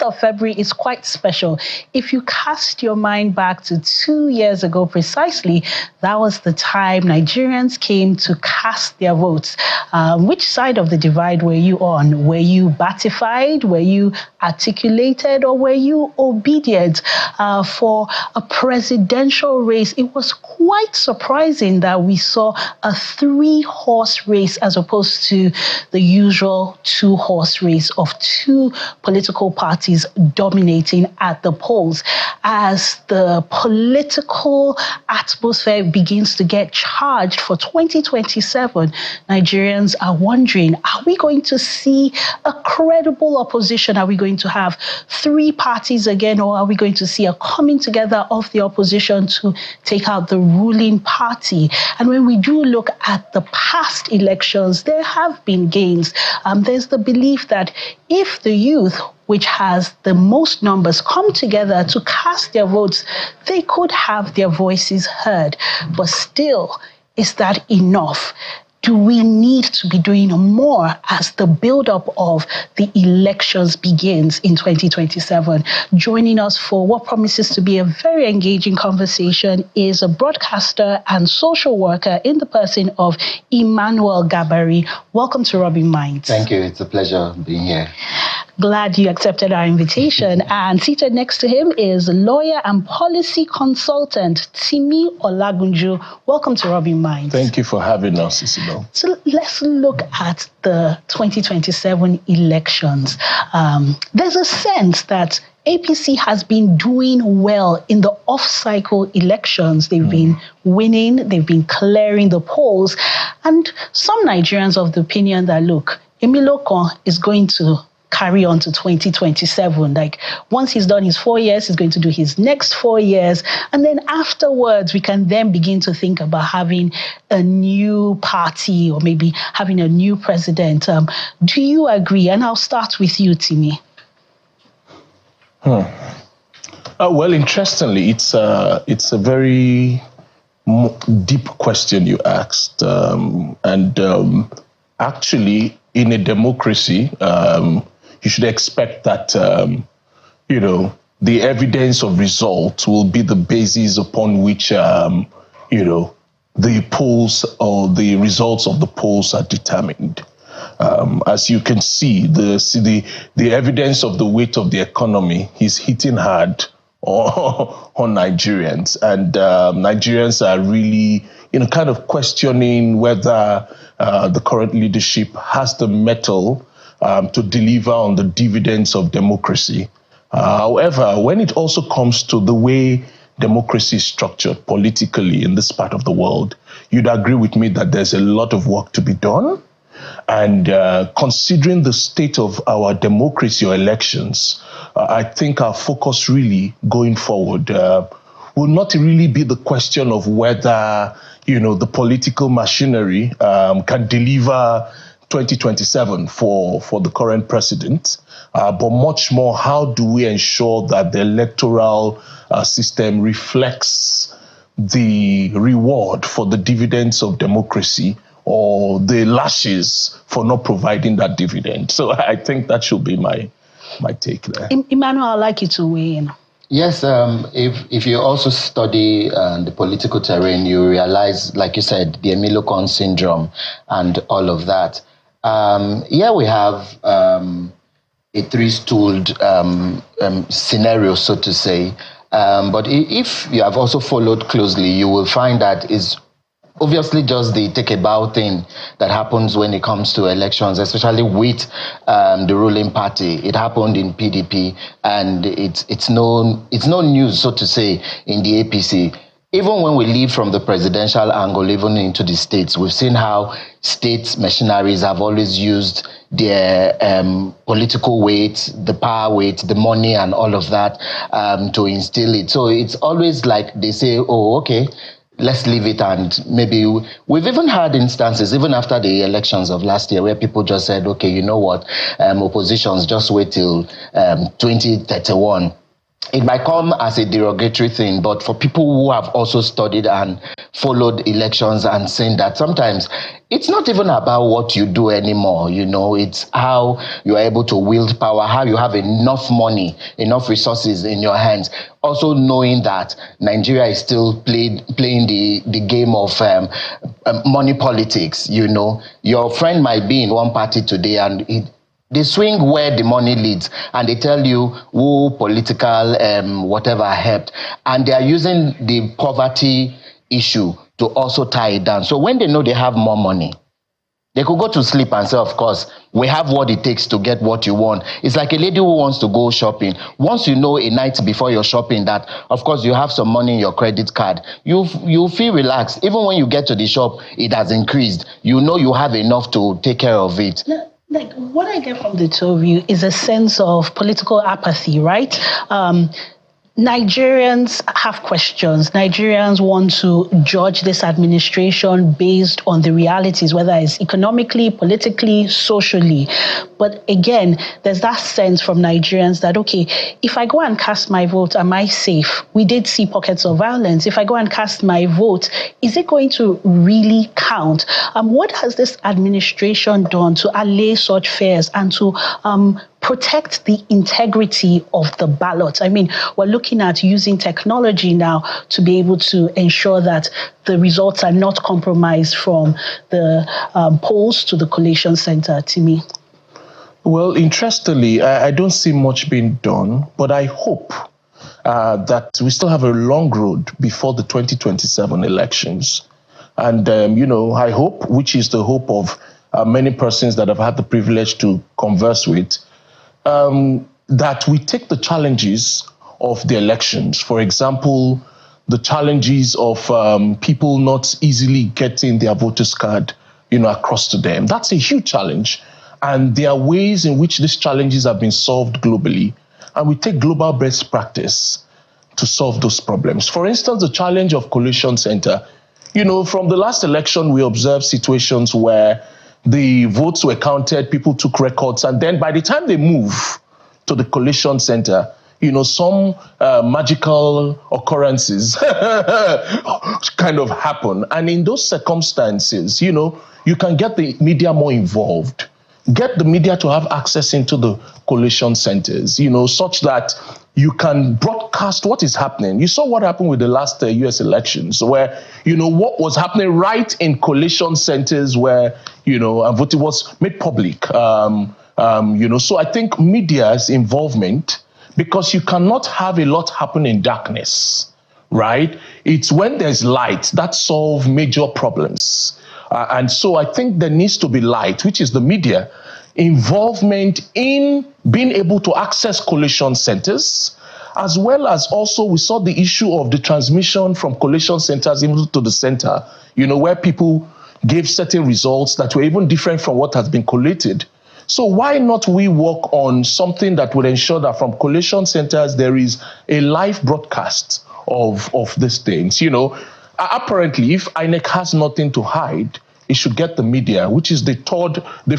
month of February is quite special. If you cast your mind back to 2 years ago precisely, that was the time Nigerians came to cast their votes. Which side of the divide were you on? Were you batified? Were you articulated? Or were you obedient? For a presidential race, it was quite surprising that we saw a 3-horse race as opposed to the usual 2-horse race of 2 political parties dominating at the polls. As the political atmosphere begins to get charged for 2027, Nigerians are wondering, are we going to see a credible opposition? Are we going to have 3 parties again, or are we going to see a coming together of the opposition to take out the ruling party? And when we do look at the past elections, there have been gains. There's the belief that if the youth, which has the most numbers, come together to cast their votes, they could have their voices heard. But still, is that enough? Do we need to be doing more as the build-up of the elections begins in 2027? Joining us for what promises to be a very engaging conversation is a broadcaster and social worker in the person of Emmanuel Gabari. Welcome to Rubbing Minds. Thank you. It's a pleasure being here. Glad you accepted our invitation. And seated next to him is lawyer and policy consultant Timi Olagunju. Welcome to Rubbing Minds. Thank you for having us, Isabel. So let's look at the 2027 elections. There's a sense that APC has been doing well in the off-cycle elections. They've been winning, they've been clearing the polls. And some Nigerians of the opinion that, look, Emilokon is going to carry on to 2027. Like, once he's done his 4 years, he's going to do his next 4 years. And then afterwards, we can then begin to think about having a new party or maybe having a new president. Do you agree? And I'll start with you, Timi. Well, interestingly, it's a very deep question you asked. Actually, in a democracy, you should expect that, the evidence of results will be the basis upon which, the polls or the results of the polls are determined. As you can see, the evidence of the weight of the economy is hitting hard on Nigerians. And Nigerians are really, kind of questioning whether the current leadership has the mettle to deliver on the dividends of democracy. However, when it also comes to the way democracy is structured politically in this part of the world, you'd agree with me that there's a lot of work to be done. And considering the state of our democracy or elections, I think our focus really going forward will not really be the question of whether, the political machinery can deliver 2027 for the current president, but much more, how do we ensure that the electoral system reflects the reward for the dividends of democracy or the lashes for not providing that dividend? So I think that should be my take there. Emmanuel, I'd like you to weigh in. Yes, if you also study the political terrain, you realize, like you said, the Emilokon syndrome and all of that. Here we have a 3-stooled scenario, so to say. But if you have also followed closely, you will find that is obviously just the take a bow thing that happens when it comes to elections, especially with the ruling party. It happened in PDP, and it's no news, so to say, in the APC. Even when we leave from the presidential angle, even into the states, we've seen how state machineries have always used their political weight, the power weight, the money and all of that to instill it. So it's always like they say, oh, okay, let's leave it. And maybe we've even had instances, even after the elections of last year, where people just said, okay, you know what, oppositions, just wait till 2031. it might come as a derogatory thing, but for people who have also studied and followed elections and seen that sometimes it's not even about what you do anymore, it's how you are able to wield power, how you have enough money, enough resources in your hands. Also knowing that Nigeria is still playing the game of money politics, Your friend might be in one party today and they swing where the money leads, and they tell you who political whatever helped, and they are using the poverty issue to also tie it down. So when they know they have more money, they could go to sleep and say, of course, we have what it takes to get what you want. It's like a lady who wants to go shopping. Once you know a night before you're shopping that, of course, you have some money in your credit card, you feel relaxed. Even when you get to the shop, it has increased. You know you have enough to take care of it. Like what I get from the two of you is a sense of political apathy, right? Nigerians have questions. Nigerians want to judge this administration based on the realities, whether it's economically, politically, socially. But again, there's that sense from Nigerians that, okay, if I go and cast my vote, am I safe? We did see pockets of violence. If I go and cast my vote, is it going to really count? What has this administration done to allay such fears and to protect the integrity of the ballot? I mean, we're looking at using technology now to be able to ensure that the results are not compromised from the polls to the collation center, Timi. Well, interestingly, I don't see much being done, but I hope that we still have a long road before the 2027 elections. And, I hope, which is the hope of many persons that I've had the privilege to converse with, that we take the challenges of the elections. For example, the challenges of people not easily getting their voters card, across to them. That's a huge challenge. And there are ways in which these challenges have been solved globally. And we take global best practice to solve those problems. For instance, the challenge of collation center. From the last election, we observed situations where the votes were counted, people took records, and then by the time they move to the collation center, some magical occurrences kind of happen. And in those circumstances, you can get the media more involved, get the media to have access into the collation centers, such that you can broadcast what is happening. You saw what happened with the last US elections, where, what was happening right in collation centers where, voting was made public. So I think media's involvement, because you cannot have a lot happen in darkness, right? It's when there's light that solve major problems. And so I think there needs to be light, which is the media involvement in being able to access collation centers, as well as also we saw the issue of the transmission from collation centers even to the center, where people gave certain results that were even different from what has been collated. So why not we work on something that would ensure that from collation centers there is a live broadcast of these things? Apparently, if INEC has nothing to hide, it should get the media, which is the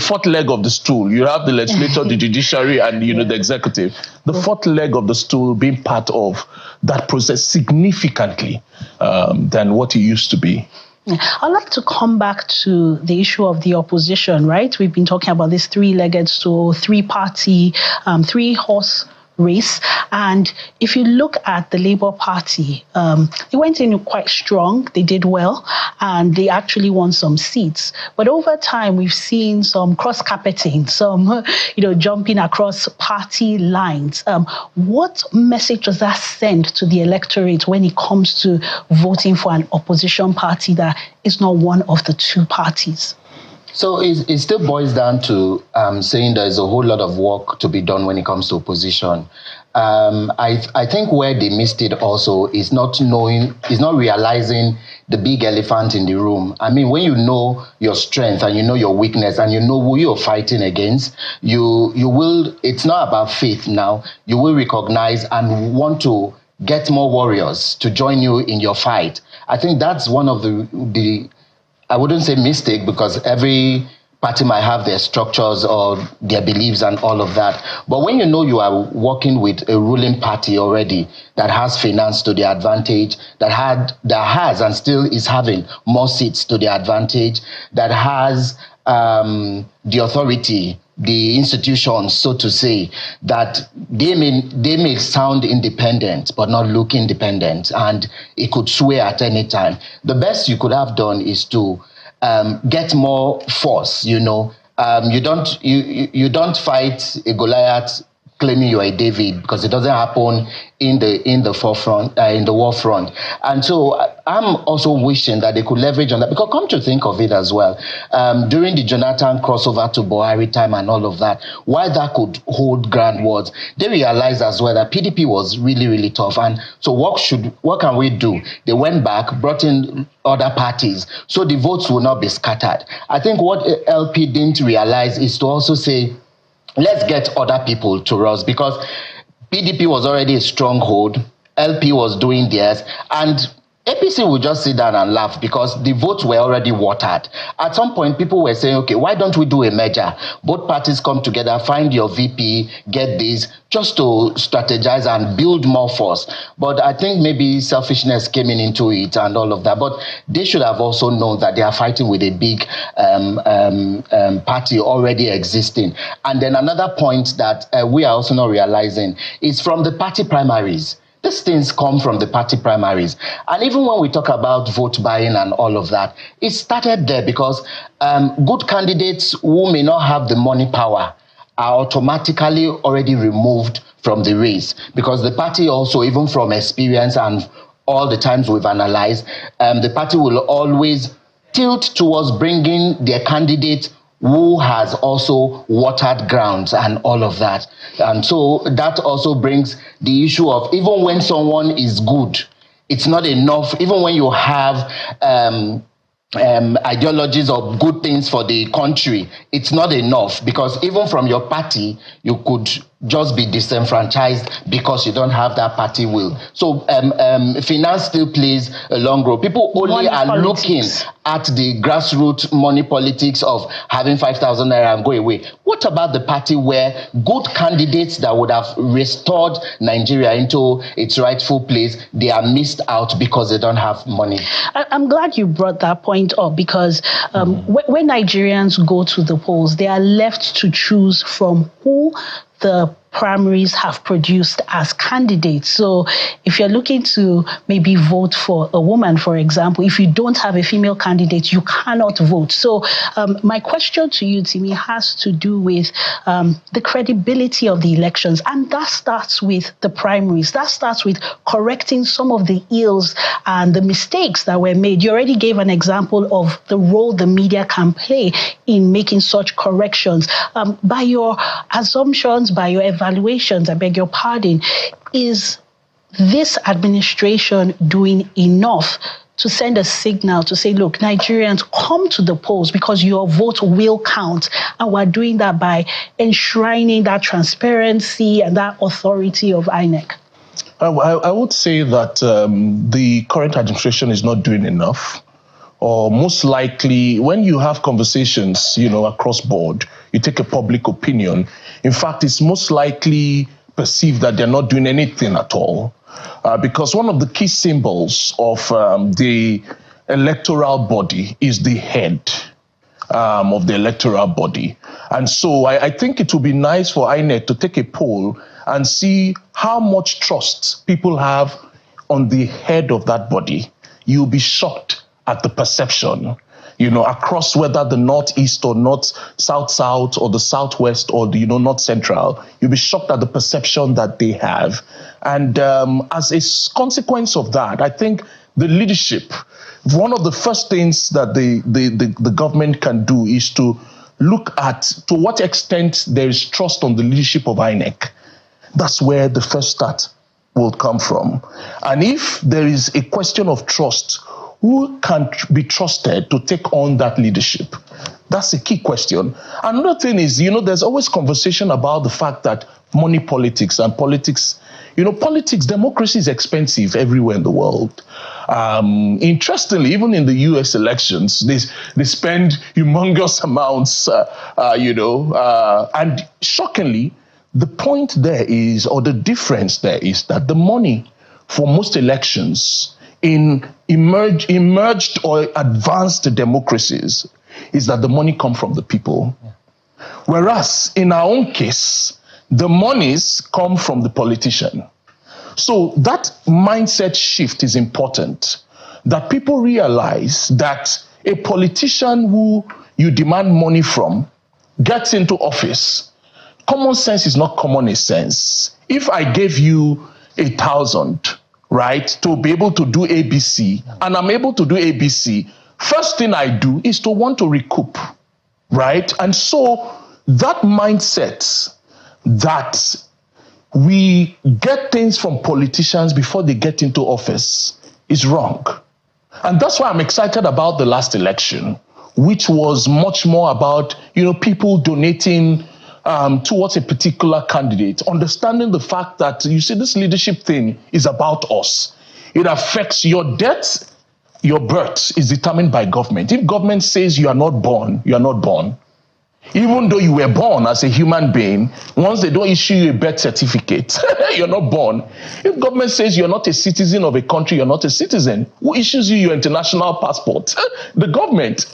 fourth leg of the stool. You have the legislature, the judiciary, and the executive. The fourth leg of the stool being part of that process significantly than what it used to be. I'd like to come back to the issue of the opposition, right? We've been talking about this three-legged stool, three-party, three-horse race. And if you look at the Labour Party, they went in quite strong. They did well, and they actually won some seats. But over time, we've seen some cross-carpeting, some, jumping across party lines. What message does that send to the electorate when it comes to voting for an opposition party that is not one of the two parties? So it still boils down to saying there's a whole lot of work to be done when it comes to opposition. I think where they missed it also is not realizing the big elephant in the room. I mean, when you know your strength and you know your weakness and you know who you're fighting against, you will, it's not about faith now, you will recognize and want to get more warriors to join you in your fight. I think that's one of the I wouldn't say mistake, because every party might have their structures or their beliefs and all of that. But when you know you are working with a ruling party already that has finance to their advantage, that has and still is having more seats to their advantage, that has the authority, the institutions, so to say, that they may sound independent but not look independent, and it could sway at any time. The best you could have done is to get more force. You don't fight a Goliath claiming you are a David, because it doesn't happen in the forefront, in the war front. And so I'm also wishing that they could leverage on that, because come to think of it as well, during the Jonathan crossover to Buhari time and all of that, why that could hold ground was they realized as well that PDP was really, really tough. And so what can we do? They went back, brought in other parties, so the votes will not be scattered. I think what LP didn't realize is to also say, let's get other people to us, because PDP was already a stronghold, LP was doing theirs, and APC would just sit down and laugh because the votes were already watered. At some point, people were saying, okay, why don't we do a merger? Both parties come together, find your VP, get this, just to strategize and build more force. But I think maybe selfishness came into it and all of that. But they should have also known that they are fighting with a big party already existing. And then another point that we are also not realizing is from the party primaries. These things come from the party primaries. And even when we talk about vote buying and all of that, it started there, because good candidates who may not have the money power are automatically already removed from the race, because the party also, even from experience and all the times we've analyzed, the party will always tilt towards bringing their candidate who has also watered grounds and all of that. And so that also brings the issue of, even when someone is good, it's not enough. Even when you have ideologies of good things for the country, it's not enough, because even from your party, you could just be disenfranchised because you don't have that party will. So finance still plays a long role. People only are looking at the grassroots money politics of having 5,000 naira and go away. What about the party where good candidates that would have restored Nigeria into its rightful place, they are missed out because they don't have money? I'm glad you brought that point up, because when Nigerians go to the polls, they are left to choose from who the primaries have produced as candidates. So if you're looking to maybe vote for a woman, for example, if you don't have a female candidate, you cannot vote. So my question to you, Timi, has to do with the credibility of the elections. And that starts with the primaries. That starts with correcting some of the ills and the mistakes that were made. You already gave an example of the role the media can play in making such corrections. By your assumptions, by your evaluations, I beg your pardon, is this administration doing enough to send a signal to say, look, Nigerians, come to the polls because your vote will count? And we're doing that by enshrining that transparency and that authority of INEC. I would say that the current administration is not doing enough. Or most likely, when you have conversations, across board, you take a public opinion. In fact, it's most likely perceived that they're not doing anything at all. Because one of the key symbols of the electoral body is the head of the electoral body. And so I think it would be nice for INEC to take a poll and see how much trust people have on the head of that body. You'll be shocked at the perception, across whether the northeast or north, south, or the southwest or the, north central. You'll be shocked at the perception that they have. And as a consequence of that, I think the leadership, one of the first things that the government can do is to look at to what extent there is trust on the leadership of INEC. That's where the first start will come from. And if there is a question of trust, who can be trusted to take on that leadership? That's a key question. Another thing is, there's always conversation about the fact that money politics and politics, democracy is expensive everywhere in the world. Interestingly, even in the US elections, they spend humongous amounts, and shockingly, the point there is, or the difference there is, that the money for most elections in emerged or advanced democracies is that the money comes from the people. Yeah. Whereas in our own case, the monies come from the politician. So that mindset shift is important, that people realize that a politician who you demand money from gets into office. Common sense is not common sense. If I gave you 1,000, right, to be able to do ABC, and I'm able to do ABC, first thing I do is to want to recoup, right? And so that mindset that we get things from politicians before they get into office is wrong. And that's why I'm excited about the last election, which was much more about, people donating towards a particular candidate, understanding the fact that, you see, this leadership thing is about us. It affects your death, your birth is determined by government. If government says you are not born, you are not born. Even though you were born as a human being, once they don't issue you a birth certificate, you're not born. If government says you're not a citizen of a country, you're not a citizen. Who issues you your international passport? The government.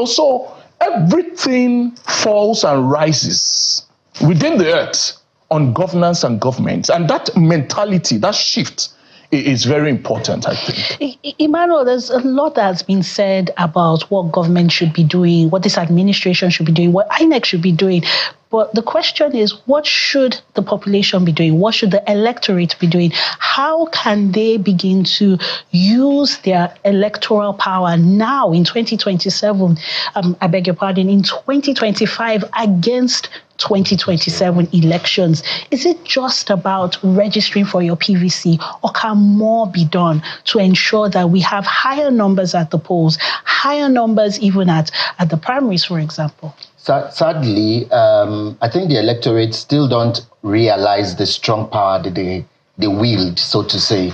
So everything falls and rises within the earth on governance and government. And that mentality, that shift, is very important, I think. Emmanuel, there's a lot that's been said about what government should be doing, what this administration should be doing, what INEC should be doing. But the question is, what should the population be doing? What should the electorate be doing? How can they begin to use their electoral power now in 2027, I beg your pardon, in 2025 against 2027 elections? Is it just about registering for your PVC, or can more be done to ensure that we have higher numbers at the polls, higher numbers even at the primaries, for example? Sadly, I think the electorate still don't realize the strong power that they wield, so to say.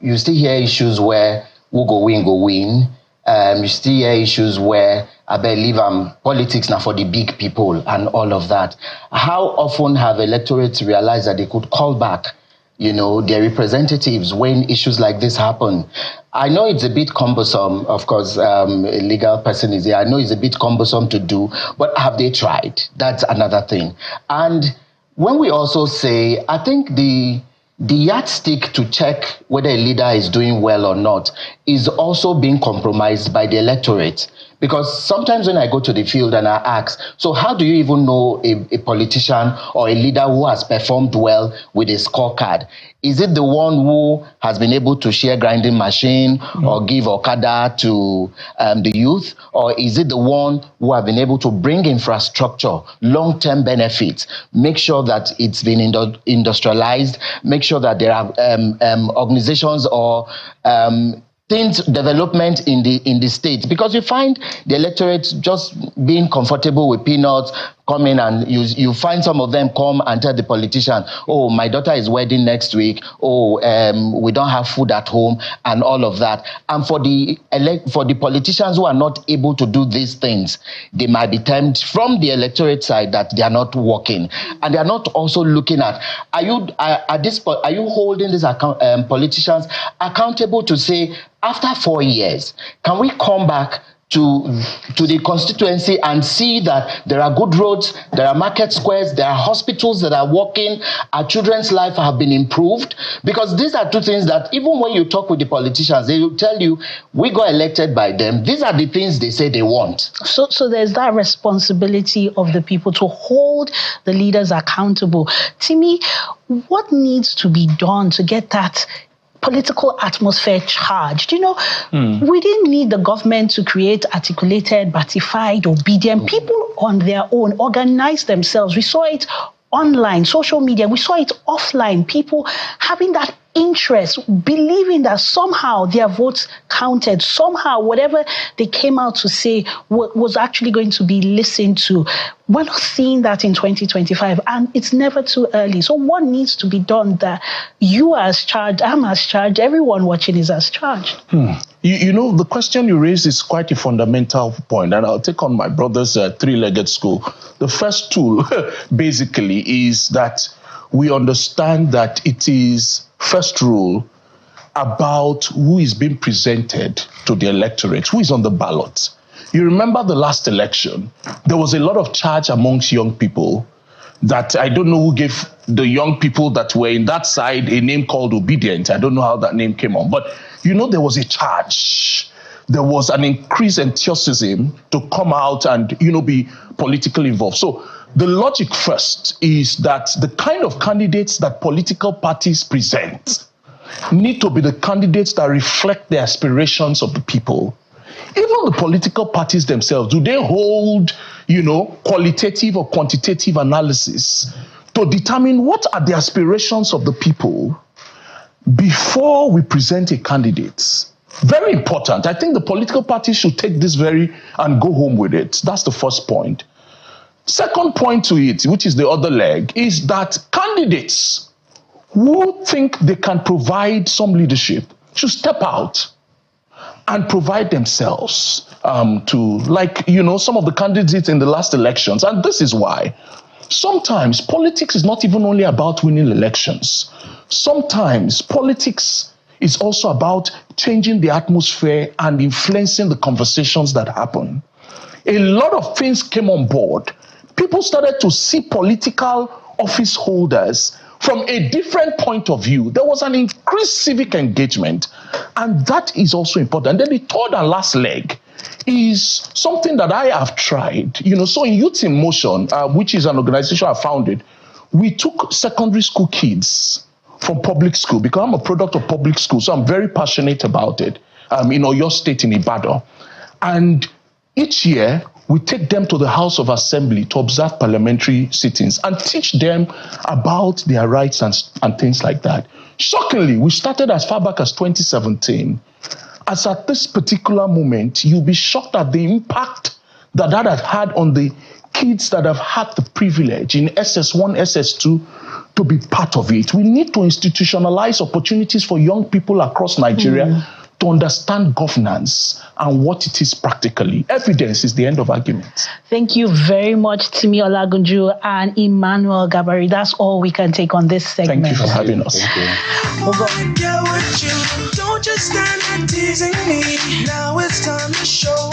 You still hear issues where who go win. You still hear issues where I believe politics now for the big people and all of that. How often have electorates realized that they could call back, their representatives when issues like this happen? I know it's a bit cumbersome, of course, a legal person is here. I know it's a bit cumbersome to do, but have they tried? That's another thing. And when we also say, I think the yardstick to check whether a leader is doing well or not is also being compromised by the electorate. Because sometimes when I go to the field and I ask, so how do you even know a politician or a leader who has performed well with a scorecard? Is it the one who has been able to share grinding machine or give Okada to the youth? Or is it the one who have been able to bring infrastructure, long-term benefits, make sure that it's been industrialized, make sure that there are organizations or things, development in the state? Because you find the electorate just being comfortable with peanuts, come in and you find some of them come and tell the politician, oh, my daughter is wedding next week, we don't have food at home, and all of that. And for the politicians who are not able to do these things, they might be termed from the electorate side that they are not working. And they are not also looking at, are you holding these politicians accountable to say, after 4 years, can we come back to the constituency and see that there are good roads, there are market squares, there are hospitals that are working, our children's life have been improved? Because these are two things that even when you talk with the politicians, they will tell you, we got elected by them. These are the things they say they want. So there's that responsibility of the people to hold the leaders accountable. Timmy, what needs to be done to get that political atmosphere charged? We didn't need the government to create articulated, ratified, obedient. People on their own organize themselves. We saw it online, social media. We saw it offline. People having that interest, believing that somehow their votes counted, somehow whatever they came out to say was actually going to be listened to. We're not seeing that in 2025, and it's never too early. So what needs to be done that you are as charged, I'm as charged, everyone watching is as charged? You know, the question you raise is quite a fundamental point, and I'll take on my brother's three-legged stool. The first tool, basically, is that we understand that it is, first rule, about who is being presented to the electorate, who is on the ballot. You remember the last election, there was a lot of charge amongst young people that I don't know who gave the young people that were in that side a name called obedient. I don't know how that name came on, but you know, there was a charge. There was an increased enthusiasm to come out and, you know, be politically involved. So the logic first is that the kind of candidates that political parties present need to be the candidates that reflect the aspirations of the people. Even the political parties themselves, do they hold, you know, qualitative or quantitative analysis to determine what are the aspirations of the people before we present a candidate? Very important. I think the political parties should take this and go home with it. That's the first point. Second point to it, which is the other leg, is that candidates who think they can provide some leadership should step out and provide themselves to, like, you know, some of the candidates in the last elections. And this is why. Sometimes politics is not even only about winning elections. Sometimes politics is also about changing the atmosphere and influencing the conversations that happen. A lot of things came on board. People started to see political office holders from a different point of view. There was an increased civic engagement, and that is also important. Then the third and last leg is something that I have tried. You know, so in Youth in Motion, which is an organization I founded, we took secondary school kids from public school, because I'm a product of public school, so I'm very passionate about it, in Oyo State in Ibadan. And each year, we take them to the House of Assembly to observe parliamentary sittings and teach them about their rights and things like that. Shockingly, we started as far back as 2017. As at this particular moment, you'll be shocked at the impact that has had on the kids that have had the privilege in SS1, SS2 to be part of it. We need to institutionalize opportunities for young people across Nigeria to understand governance and what it is practically. Evidence is the end of argument. Thank you very much, Timi Olagunju and Emmanuel Gabari. That's all we can take on this segment. Thank you for having us. Don't just stand there teasing me. Now it's time to show